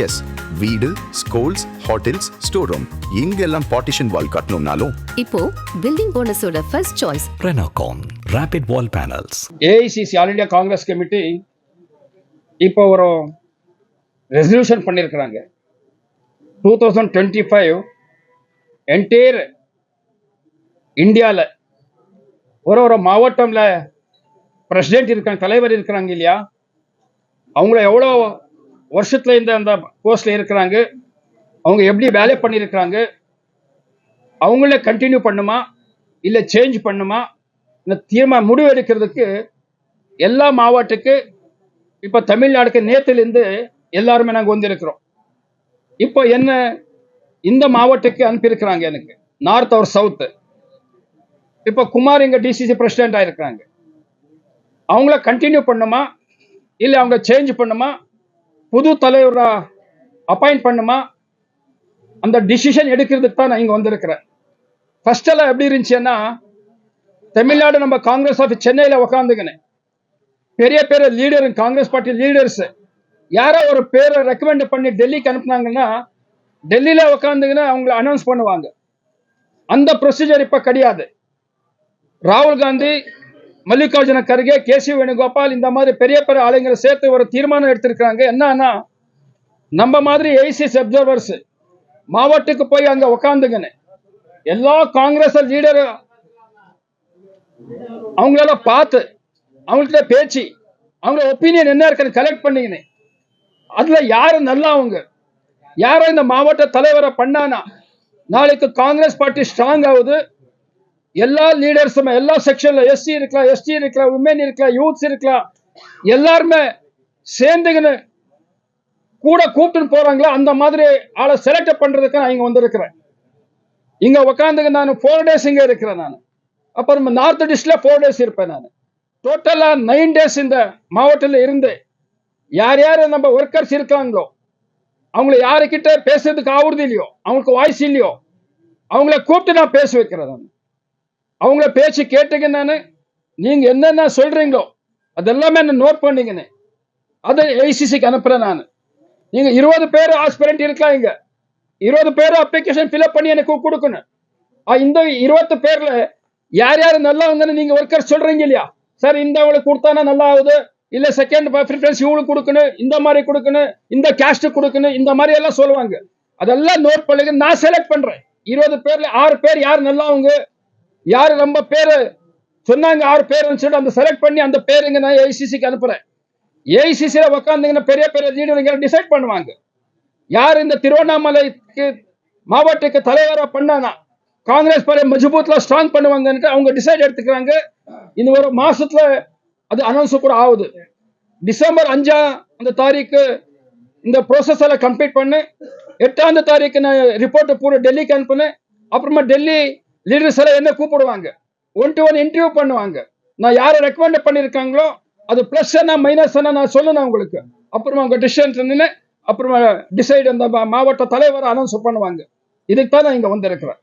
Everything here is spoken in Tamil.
எஸ், வீடு, ஸ்கூல்ஸ், ஹோட்டல்ஸ், ஸ்டோர் ரூம் இங்கெல்லாம் பார்ட்டிஷன் வால் கட்டணும்னாலும் இப்போ பில்டிங் போனஸோட first choice Renocon Rapid Wall Panels. AICC All India Congress Committee இப்போ ஒரு ரெசல்யூஷன் பண்ணியிருக்கிறாங்க. 2025 என்டையர் இந்தியாவில் ஒரு மாவட்டம்ல பிரசிடென்ட் இருக்காங்க, தலைவர் இருக்கிறாங்க இல்லையா, அவங்கள எவ்வளோ வருஷத்துல இந்த அந்த போஸ்ட்ல இருக்கிறாங்க, அவங்க எப்படி வேலை பண்ணியிருக்கிறாங்க, அவங்கள கண்டினியூ பண்ணுமா இல்லை சேஞ்ச் பண்ணுமா, இந்த முடிவு எடுக்கிறதுக்கு எல்லா மாவட்டத்துக்கு இப்போ தமிழ்நாடுக்கு நேற்றுலேருந்து எல்லாருமே நாங்கள் வந்திருக்கிறோம். இப்போ என்ன இந்த மாவட்டத்துக்கு அனுப்பியிருக்கிறாங்க, எனக்கு நார்த் அவர் சவுத்து. இப்போ குமார் இங்கே டிசிசி பிரசிடென்ட் ஆயிருக்கிறாங்க. அவங்கள கண்டினியூ பண்ணுமா இல்லை அவங்க சேஞ்ச் பண்ணுமா, புது தலைவரை அப்பாயிண்ட் பண்ணுமா, அந்த டிசிஷன் எடுக்கிறதுக்கு தான் நான் இங்கே வந்திருக்கிறேன். ஃபர்ஸ்ட் எல்லாம் எப்படி இருந்துச்சுன்னா, தமிழ்நாடு நம்ம காங்கிரஸ் ஆஃபீஸ் சென்னையில் உக்காந்துக்கினேன், பெரிய பெரிய லீடர் காங்கிரஸ் பார்ட்டி லீடர்ஸ் யாரோ ஒரு பேரை ரெக்கமெண்ட் பண்ணி டெல்லிக்கு அனுப்புனாங்கன்னா டெல்லியில உக்காந்துக்கின்னு அவங்கள அனௌன்ஸ் பண்ணுவாங்க. அந்த ப்ரொசீஜர் இப்போ கிடையாது. ராகுல் காந்தி, மல்லிகார்ஜுன கர்கே, கேசி வேணுகோபால் இந்த மாதிரி பெரிய பெரிய ஆளுங்களை சேர்த்து ஒரு தீர்மானம் எடுத்திருக்காங்க. என்னன்னா, நம்ம மாதிரி ஏஐசிசி அப்சர்வர்ஸ் மாவட்டத்துக்கு போய் அங்க உக்காந்துங்கன்னு எல்லா காங்கிரஸ் லீடர் அவங்களால பார்த்து அவங்கள்ட்ட பேச்சு அவங்க ஒப்பீனியன் என்ன இருக்குன்னு கலெக்ட் பண்ணிக்கினு அதுல யாரு நல்லா அவங்க யாரோ இந்த மாவட்ட தலைவரை பண்ணானா நாளைக்கு காங்கிரஸ் பார்ட்டி ஸ்ட்ராங் ஆகுது. எல்லா லீடர்ஸுமே எல்லா செக்ஷன்ல எஸ்சி இருக்கலாம், எஸ்டி இருக்கலாம், உமன் இருக்கலாம், யூத்ஸ் இருக்கலாம், எல்லாருமே சேர்ந்துக்கின்னு கூட கூப்பிட்டு போறாங்களா அந்த மாதிரி ஆளை செலக்ட் பண்றதுக்கு நான் இங்க வந்திருக்கிறேன். இங்க உக்காந்துக்கு நான் 4 days இங்க இருக்கிறேன். நான் அப்புறம் நார்த் டிஸ்ட்ரிக்ட்ல 4 days இருப்பேன். நான் டோட்டலா 9 days இந்த மாவட்டத்தில் இருந்து யார் யார் நம்ம ஒர்க்கர்ஸ் இருக்காங்களோ அவங்களை யாருக்கிட்ட பேசுறதுக்கு ஆகுறது இல்லையோ, அவங்களுக்கு வாய்ஸ் இல்லையோ, அவங்கள கூப்பிட்டு நான் பேச வைக்கிறேன். நான் அவங்கள பேச்சு கேட்டுங்க, நான் நீங்க என்னென்ன சொல்றீங்களோ அதெல்லாமே என்ன நோட் பண்ணிங்கன்னு அதை ஏஐசிசிக்கு அனுப்புறேன். நான் நீங்க 20 பேர் ஆஸ்பிரண்ட் இருக்கலாம், இங்க 20 பேர் அப்ளிகேஷன் ஃபில்அப் பண்ணி எனக்கு கொடுக்கணும். இந்த 20 பேர்ல யார் யார் நல்லா வந்தன்னு நீங்க ஒர்க்கர் சொல்றீங்க இல்லையா, சார் இந்த அவங்களுக்கு கொடுத்தானா நல்லா ஆகுது, இல்ல செகண்ட் ப்ரிஃபரன்ஸ் இவங்களுக்கு கொடுக்கணும், இந்த மாதிரி கொடுக்கணும், இந்த கேஸ்ட் கொடுக்கணும், இந்த மாதிரி எல்லாம் சொல்லுவாங்க. அதெல்லாம் நோட் பண்ணுங்க. நான் செலக்ட் பண்றேன் 20 பேர்ல 6 பேர் யார் நல்லா அவங்க யாரு நம்ம பேரு சொன்னாங்க 6 பேர் சொல்லிட்டு அந்த செலக்ட் பண்ணி அந்த பேருங்க நான் ஏஐசிசிக்கு அனுப்புறேன். ஏஐசிசியில உட்காந்துங்கன்னா பெரிய பெரிய லீடர் டிசைட் பண்ணுவாங்க யார் இந்த திருவண்ணாமலைக்கு மாவட்டத்துக்கு தலைவரா பண்ணானா காங்கிரஸ் பாரு மஜ்பூத்ல ஸ்ட்ராங் பண்ணுவாங்கன்னு அவங்க டிசைட் எடுத்துக்கிறாங்க. இந்த ஒரு மாசத்துல அது அனௌன்ஸ் கூட ஆகுது. டிசம்பர் 5 இந்த ப்ரோசஸ் எல்லாம் கம்ப்ளீட் பண்ணு. 8 தாரீக்கு நான் ரிப்போர்ட் பூரா டெல்லிக்கு அனுப்புனேன். அப்புறமா டெல்லி லீடர்ஸ் எல்லாம் என்ன கூப்பிடுவாங்க, 1-to-1 இன்டர்வியூ பண்ணுவாங்க. நான் யாரை ரெக்கமெண்ட் பண்ணிருக்காங்களோ அது பிளஸ் என்ன மைனஸ் என்ன நான் சொல்லணும் உங்களுக்கு. அப்புறமா அவங்க டிசிஷன் அப்புறமா டிசைட் அந்த மாவட்ட தலைவர் அனௌன்ஸ் பண்ணுவாங்க. இதுக்கு தான் நான் இங்க வந்திருக்கிறேன்.